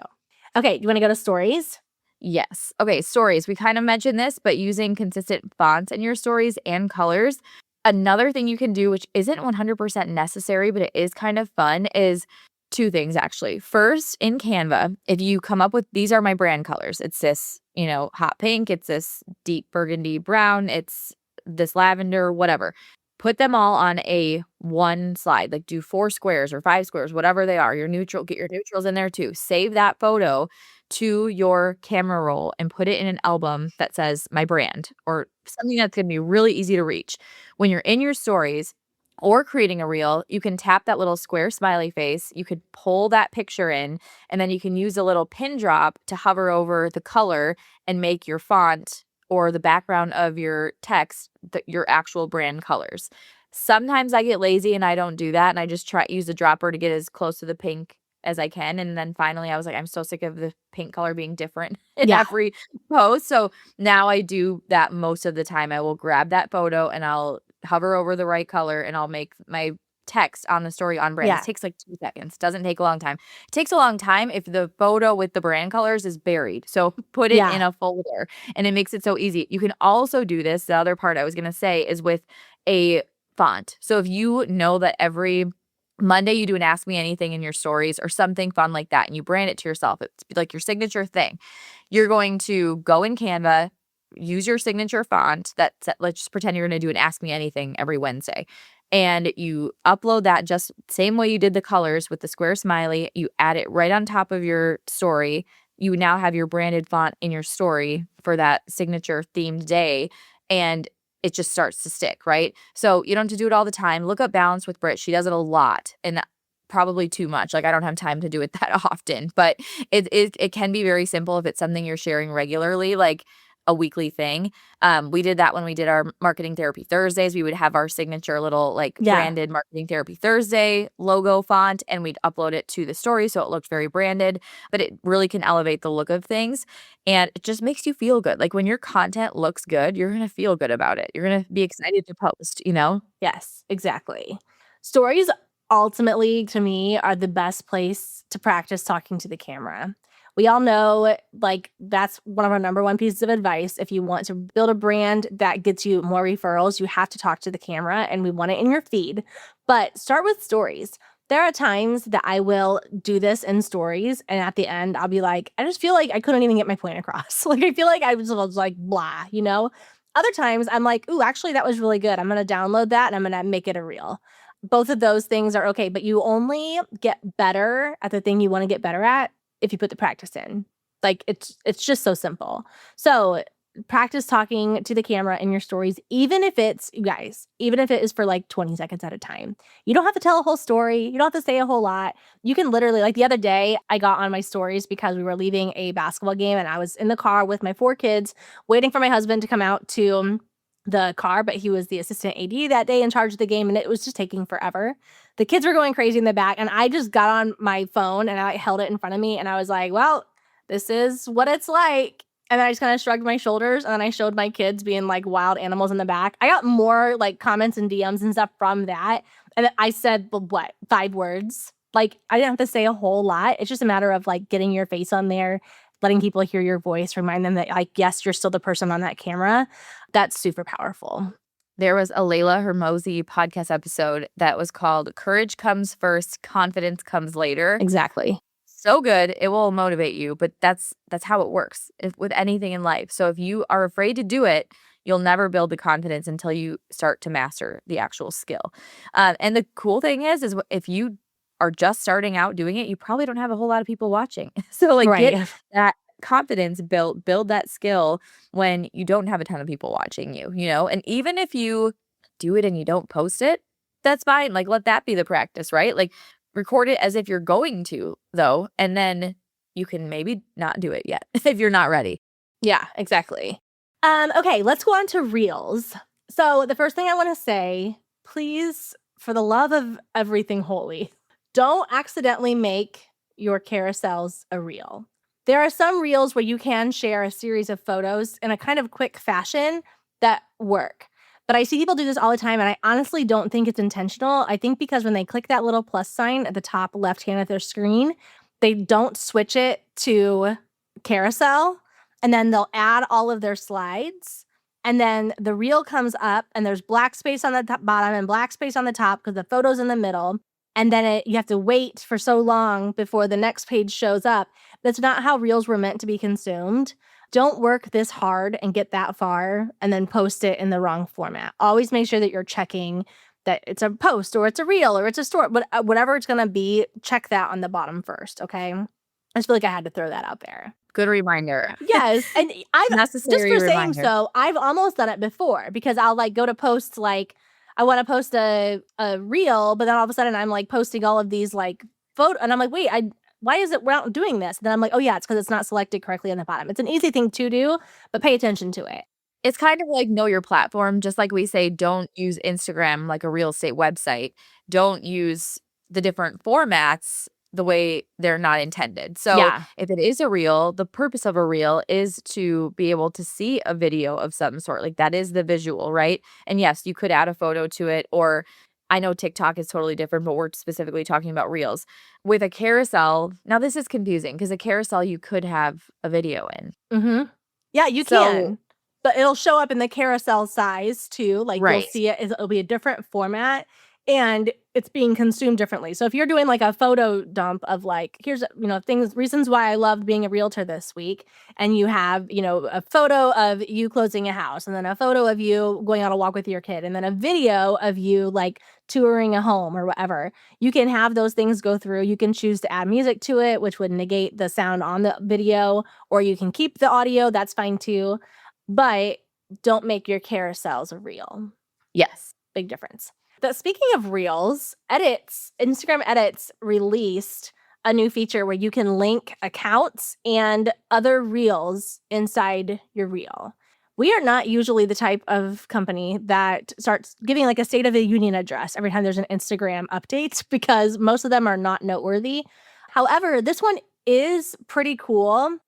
Okay, you want to go to stories? Yes. Okay, stories. We kind of mentioned this, but using consistent fonts in your stories and colors. Another thing you can do, which isn't 100% necessary, but it is kind of fun, is two things actually. First, in Canva, if you come up with these are my brand colors, it's this, hot pink, it's this deep burgundy brown, it's this lavender, whatever. Put them all on a one slide, like do 4 squares or 5 squares, whatever they are. Your neutral, get your neutrals in there too. Save that photo to your camera roll and put it in an album that says my brand or something that's going to be really easy to reach. When you're in your stories or creating a reel, you can tap that little square smiley face. You could pull that picture in, and then you can use a little pin drop to hover over the color and make your font or the background of your text your actual brand colors. Sometimes I get lazy and I don't do that, and I just try use the dropper to get as close to the pink as I can, and then finally I was like, I'm so sick of the pink color being different in Yeah. every post, so now I do that most of the time. I will grab that photo and I'll hover over the right color and I'll make my text on the story on brand. This Yeah. takes like 2 seconds, doesn't take a long time. It takes a long time if the photo with the brand colors is buried, so put it Yeah. in a folder, and it makes it so easy. You can also do this, the other part I was gonna say is with a font. So if you know that every Monday you do an Ask Me Anything in your stories or something fun like that, and you brand it to yourself, it's like your signature thing. You're going to go in Canva, use your signature font let's just pretend you're going to do an Ask Me Anything every Wednesday. And you upload that just same way you did the colors with the square smiley. You add it right on top of your story. You now have your branded font in your story for that signature themed day. And it just starts to stick, right? So you don't have to do it all the time. Look up Balance with Brit. She does it a lot and probably too much. Like I don't have time to do it that often, but it can be very simple if it's something you're sharing regularly, like a weekly thing. We did that when we did our Marketing Therapy Thursdays. We would have our signature little like Yeah. branded Marketing Therapy Thursday logo font, and we'd upload it to the story so it looked very branded, but it really can elevate the look of things. And it just makes you feel good. Like when your content looks good, you're going to feel good about it. You're going to be excited to post. Yes, exactly. Stories ultimately, to me, are the best place to practice talking to the camera. We all know, like, that's one of our number one pieces of advice. If you want to build a brand that gets you more referrals, you have to talk to the camera, and we want it in your feed. But start with stories. There are times that I will do this in stories, and at the end, I'll be like, I just feel like I couldn't even get my point across. Like, I feel like I was like, blah, you know? Other times I'm like, ooh, actually, that was really good. I'm going to download that and I'm going to make it a reel. Both of those things are okay, but you only get better at the thing you want to get better at if you put the practice in. Like it's just so simple. So practice talking to the camera in your stories, even if it's, you guys, even if it is for like 20 seconds at a time. You don't have to tell a whole story. You don't have to say a whole lot. You can literally, like the other day, I got on my stories because we were leaving a basketball game and I was in the car with my 4 kids waiting for my husband to come out to the car, but he was the assistant AD that day in charge of the game and it was just taking forever. The kids were going crazy in the back and I just got on my phone and I held it in front of me and I was like, well, this is what it's like. And then I just kind of shrugged my shoulders and then I showed my kids being like wild animals in the back. I got more like comments and DMs and stuff from that. And I said, what, 5 words? Like I didn't have to say a whole lot. It's just a matter of like getting your face on there, letting people hear your voice, remind them that like, yes, you're still the person on that camera. That's super powerful. There was a Layla Hermosi podcast episode that was called Courage Comes First, Confidence Comes Later. Exactly. So good. It will motivate you, but that's how it works with anything in life. So if you are afraid to do it, you'll never build the confidence until you start to master the actual skill. And the cool thing is if you are just starting out doing it, you probably don't have a whole lot of people watching. So like get that confidence built, build that skill when you don't have a ton of people watching you, you know? And even if you do it and you don't post it, that's fine. Like let that be the practice, right? Like record it as if you're going to, though, and then you can maybe not do it yet if you're not ready. Yeah, exactly. Okay, let's go on to Reels. So the first thing I want to say, please, for the love of everything holy, don't accidentally make your carousels a reel. There are some reels where you can share a series of photos in a kind of quick fashion that work. But I see people do this all the time, and I honestly don't think it's intentional. I think because when they click that little plus sign at the top left hand of their screen, they don't switch it to carousel, and then they'll add all of their slides, and then the reel comes up, and there's black space on the bottom and black space on the top because the photo's in the middle, and then you have to wait for so long before the next page shows up. That's not how reels were meant to be consumed. Don't work this hard and get that far and then post it in the wrong format. Always make sure that you're checking that it's a post or it's a reel or it's a story, whatever it's going to be, check that on the bottom first, okay? I just feel like I had to throw that out there. Good reminder. Yes, and I've Necessary just for saying reminder. so, I've almost done it before because I'll like go to post like I want to post a reel, but then all of a sudden I'm like posting all of these like photo and I'm like, wait, why is it we're not doing this? And then I'm like, oh yeah, it's because it's not selected correctly on the bottom. It's an easy thing to do, but pay attention to it. It's kind of like know your platform, just like we say don't use Instagram like a real estate website. Don't use the different formats the way they're not intended. So if it is a reel, the purpose of a reel is to be able to see a video of some sort. Like that is the visual, right? And yes, you could add a photo to it, or I know TikTok is totally different, but we're specifically talking about reels. With a carousel, now this is confusing because a carousel you could have a video in. Mm-hmm. Yeah, you can. But it'll show up in the carousel size too. Like you'll see it, it'll be a different format and it's being consumed differently. So if you're doing like a photo dump of like, here's, reasons why I loved being a realtor this week. And you have, a photo of you closing a house and then a photo of you going on a walk with your kid and then a video of you like touring a home or whatever. You can have those things go through. You can choose to add music to it, which would negate the sound on the video, or you can keep the audio. That's fine too. But don't make your carousels a reel. Yes. Big difference. But speaking of reels, Instagram Edits released a new feature where you can link accounts and other reels inside your reel. We are not usually the type of company that starts giving like a State of the Union address every time there's an Instagram update because most of them are not noteworthy. However, this one is pretty cool.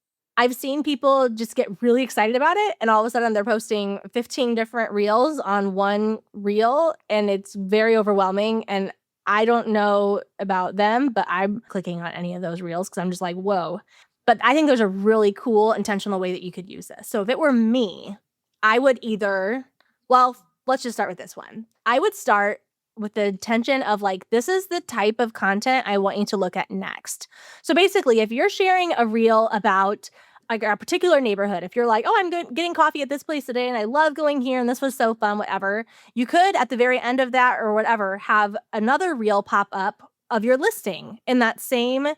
I've seen people just get really excited about it and all of a sudden they're posting 15 different reels on one reel and it's very overwhelming and I don't know about them, but I'm clicking on any of those reels because I'm just like, whoa. But I think there's a really cool intentional way that you could use this. So if it were me, I would let's just start with this one. I would start with the intention of like, this is the type of content I want you to look at next. So basically, if you're sharing a reel about like a particular neighborhood, if you're like, oh, I'm getting coffee at this place today and I love going here and this was so fun, whatever, you could at the very end of that or whatever have another reel pop up of your listing in that same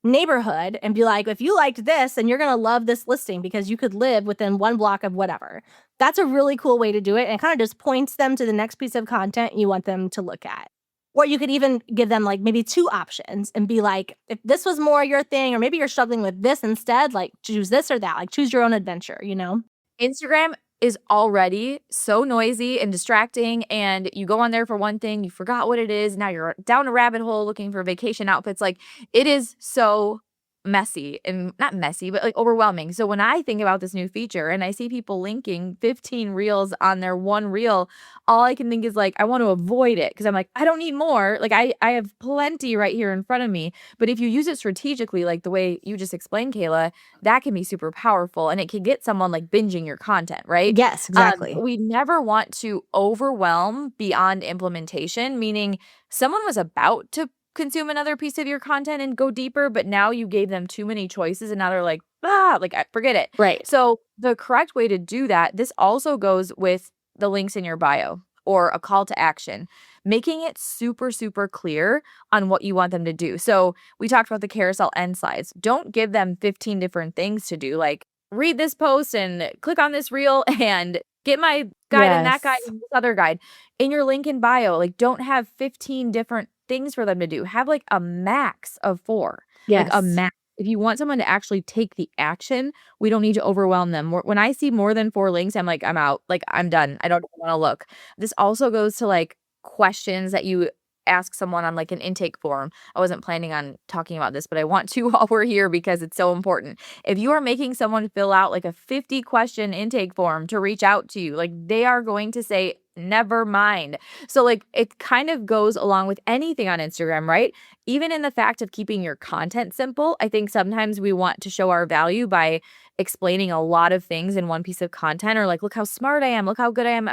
neighborhood and be like, if you liked this, then you're going to love this listing because you could live within 1 block of whatever. That's a really cool way to do it. And it kind of just points them to the next piece of content you want them to look at. Or you could even give them like maybe 2 options and be like, if this was more your thing, or maybe you're struggling with this instead, like choose this or that, like choose your own adventure, you know? Instagram is already so noisy and distracting, and you go on there for one thing, you forgot what it is, now you're down a rabbit hole looking for vacation outfits. Like, it is so messy, and not messy, but like overwhelming. So when I think about this new feature and I see people linking 15 reels on their one reel, all I can think is like, I want to avoid it because I'm like, I don't need more. Like, I have plenty right here in front of me. But if you use it strategically, like the way you just explained, Kayla, that can be super powerful, and it can get someone like binging your content, right? Yes, exactly. We never want to overwhelm beyond implementation, meaning someone was about to consume another piece of your content and go deeper, but now you gave them too many choices and now they're like, like, forget it. Right. So the correct way to do that, this also goes with the links in your bio or a call to action, making it super, super clear on what you want them to do. So we talked about the carousel end slides. Don't give them 15 different things to do, like read this post and click on this reel and get my guide and that guide Yes. and this other guide. In your link in bio, like, don't have 15 different things for them to do. Have like a max of 4, like a Yes. max. If you want someone to actually take the action, we don't need to overwhelm them. When I see more than 4 links, I'm like, I'm out. Like, I'm done. I don't want to look. This also goes to like questions that you ask someone on like an intake form. I wasn't planning on talking about this, but I want to while we're here because it's so important. If you are making someone fill out like a 50-question intake form to reach out to you, like, they are going to say, never mind. So like, it kind of goes along with anything on Instagram, right? Even in the fact of keeping your content simple, I think sometimes we want to show our value by explaining a lot of things in one piece of content, or like, look how smart I am, look how good I am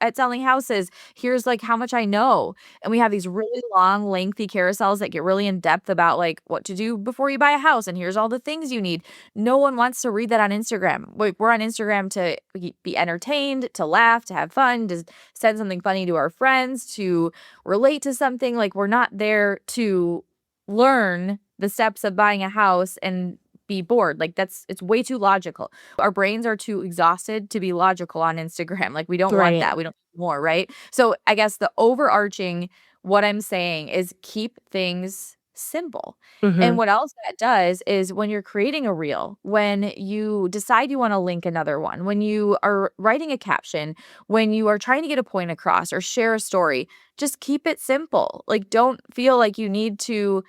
at selling houses. Here's like how much I know. And we have these really long, lengthy carousels that get really in depth about like what to do before you buy a house, and here's all the things you need. No one wants to read that on Instagram. We're on Instagram to be entertained, to laugh, to have fun, to send something funny to our friends, to relate to something. Like, we're not there to learn the steps of buying a house and be bored. Like, it's way too logical. Our brains are too exhausted to be logical on Instagram. Like, we don't want Right. that. We don't need more, right? So I guess the overarching, what I'm saying is, keep things simple. And Mhm. what else that does is, when you're creating a reel, when you decide you want to link another one, when you are writing a caption, when you are trying to get a point across or share a story, just keep it simple. Like, don't feel like you need to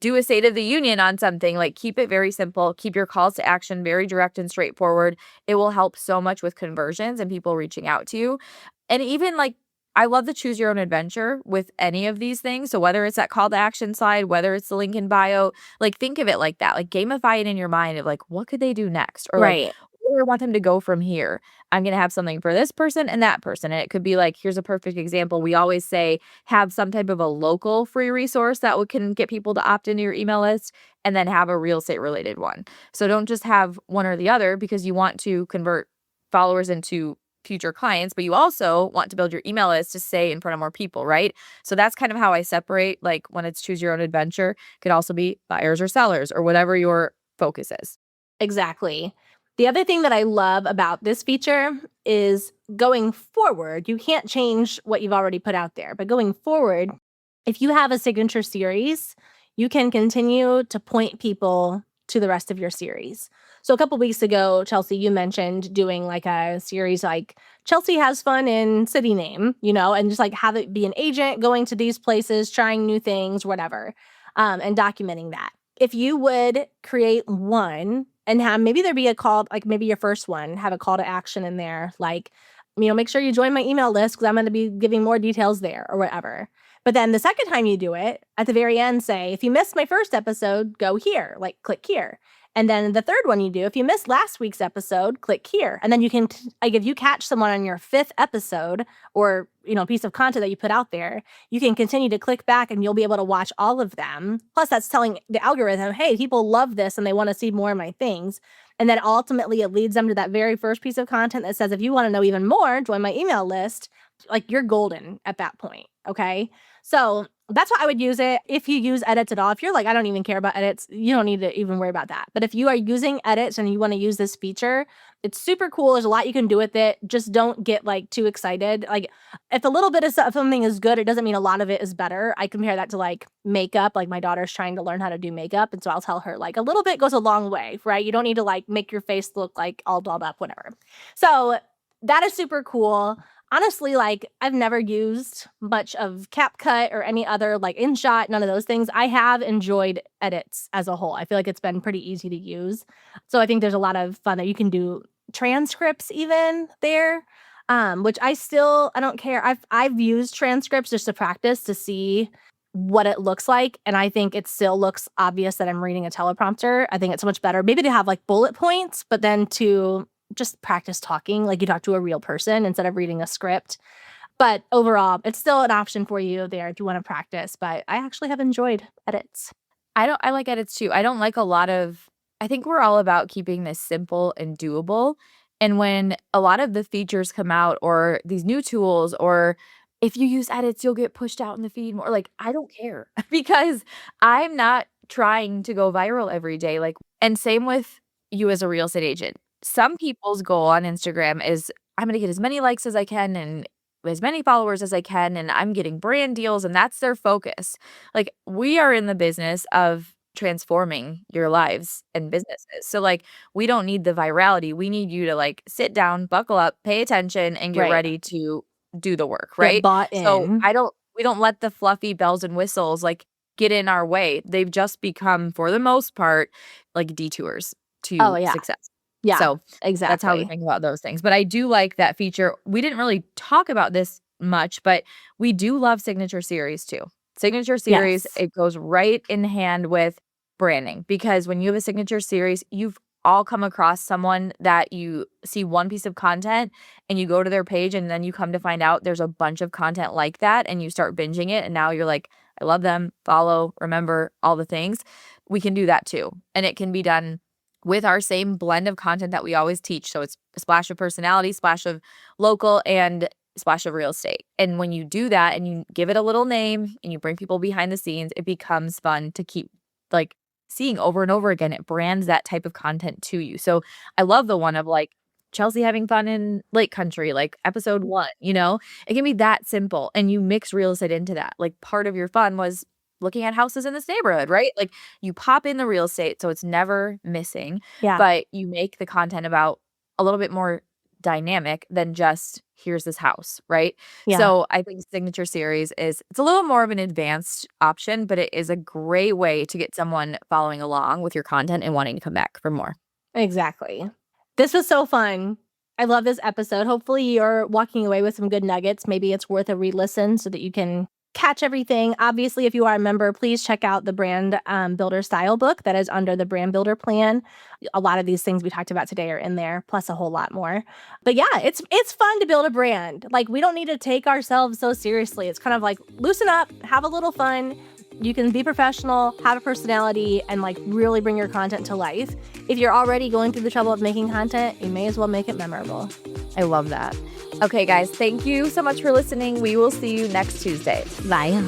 do a state of the union on something. Like, keep it very simple. Keep your calls to action very direct and straightforward. It will help so much with conversions and people reaching out to you. And even like, I love the choose your own adventure with any of these things. So whether it's that call to action slide, whether it's the link in bio, like, think of it like that. Like, gamify it in your mind of like, what could they do next? Or like, Right. where do I want them to go from here? I'm going to have something for this person and that person. And it could be like, here's a perfect example. We always say, have some type of a local free resource that can get people to opt into your email list, and then have a real estate related one. So don't just have one or the other, because you want to convert followers into future clients, but you also want to build your email list to stay in front of more people, right? So that's kind of how I separate, like, when it's choose your own adventure. It could also be buyers or sellers or whatever your focus is. Exactly. The other thing that I love about this feature is, going forward, you can't change what you've already put out there, but going forward, if you have a signature series, you can continue to point people to the rest of your series. So a couple weeks ago, Chelsea, you mentioned doing like a series like Chelsea has fun in city name, and just like have it be an agent going to these places, trying new things, whatever, and documenting that. If you would create one and have, maybe there be a call, like maybe your first one, have a call to action in there, like, make sure you join my email list because I'm going to be giving more details there or whatever. But then the second time you do it, at the very end, say, if you missed my first episode, go here, like click here. And then the third one you do, if you missed last week's episode, click here. And then you can, like, if you catch someone on your 5th episode or, piece of content that you put out there, you can continue to click back and you'll be able to watch all of them. Plus, that's telling the algorithm, hey, people love this and they want to see more of my things. And then ultimately, it leads them to that very first piece of content that says, if you want to know even more, join my email list. Like, you're golden at that point. Okay. So that's why I would use it. If you use edits at all, if you're like, I don't even care about edits, you don't need to even worry about that. But if you are using edits and you want to use this feature, it's super cool. There's a lot you can do with it. Just don't get like too excited. Like if a little bit of something is good, it doesn't mean a lot of it is better. I compare that to like makeup. Like my daughter's trying to learn how to do makeup. And so I'll tell her like a little bit goes a long way, right? You don't need to like make your face look like all dolled up, whatever. So that is super cool. Honestly, like I've never used much of CapCut or any other like InShot, none of those things. I have enjoyed edits as a whole. I feel like it's been pretty easy to use. So I think there's a lot of fun that you can do transcripts even there. Which I don't care. I've used transcripts just to practice to see what it looks like. And I think it still looks obvious that I'm reading a teleprompter. I think it's so much better. Maybe to have like bullet points, but then to just practice talking like you talk to a real person instead of reading a script. But overall, it's still an option for you there if you want to practice. But I actually have enjoyed edits. I like edits too. I don't like a lot of I think we're all about keeping this simple and doable. And when a lot of the features come out or these new tools or if you use edits, you'll get pushed out in the feed more. Like, I don't care because I'm not trying to go viral every day. Like, and same with you as a real estate agent. Some people's goal on Instagram is I'm going to get as many likes as I can and as many followers as I can, and I'm getting brand deals, and that's their focus. Like, we are in the business of transforming your lives and businesses. So, like, we don't need the virality. We need you to, like, sit down, buckle up, pay attention, and get Right. ready to do the work, Get right? bought So, in. we don't let the fluffy bells and whistles, like, get in our way. They've just become, for the most part, like detours Oh, to yeah. success. Yeah, So exactly. that's how we think about those things. But I do like that feature. We didn't really talk about this much, but we do love signature series too. Signature series, Yes. it goes right in hand with branding because when you have a signature series, you've all come across someone that you see one piece of content and you go to their page and then you come to find out there's a bunch of content like that and you start binging it and now you're like, I love them, follow, remember, all the things. We can do that too. And it can be done with our same blend of content that we always teach. So it's a splash of personality, splash of local, and splash of real estate. And when you do that and you give it a little name and you bring people behind the scenes, it becomes fun to keep like seeing over and over again. It brands that type of content to you. So I love the one of like Chelsea having fun in Lake Country, like episode 1, you know? It can be that simple. And you mix real estate into that. Like part of your fun was looking at houses in this neighborhood, right? Like you pop in the real estate so it's never missing, Yeah. but you make the content about a little bit more dynamic than just here's this house, right? Yeah. So I think signature series it's a little more of an advanced option, but it is a great way to get someone following along with your content and wanting to come back for more. Exactly. This was so fun. I love this episode. Hopefully you're walking away with some good nuggets. Maybe it's worth a re-listen so that you can catch everything. Obviously, if you are a member, please check out the brand builder style book that is under the brand builder plan. A lot of these things we talked about today are in there, plus a whole lot more. But yeah, it's fun to build a brand. Like we don't need to take ourselves so seriously. It's kind of like loosen up, have a little fun. You can be professional, have a personality, and like really bring your content to life. If you're already going through the trouble of making content, you may as well make it memorable. I love that. Okay, guys, thank you so much for listening. We will see you next Tuesday. Bye.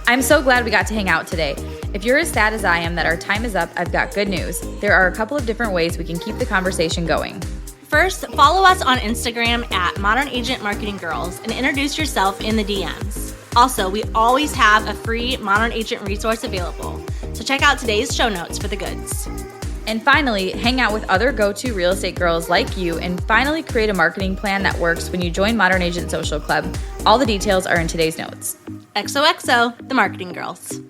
I'm so glad we got to hang out today. If you're as sad as I am that our time is up, I've got good news. There are a couple of different ways we can keep the conversation going. First, follow us on Instagram at Modern Agent Marketing Girls and introduce yourself in the DMs. Also, we always have a free Modern Agent resource available, so check out today's show notes for the goods. And finally, hang out with other go-to real estate girls like you and finally create a marketing plan that works when you join Modern Agent Social Club. All the details are in today's notes. XOXO, the Marketing Girls.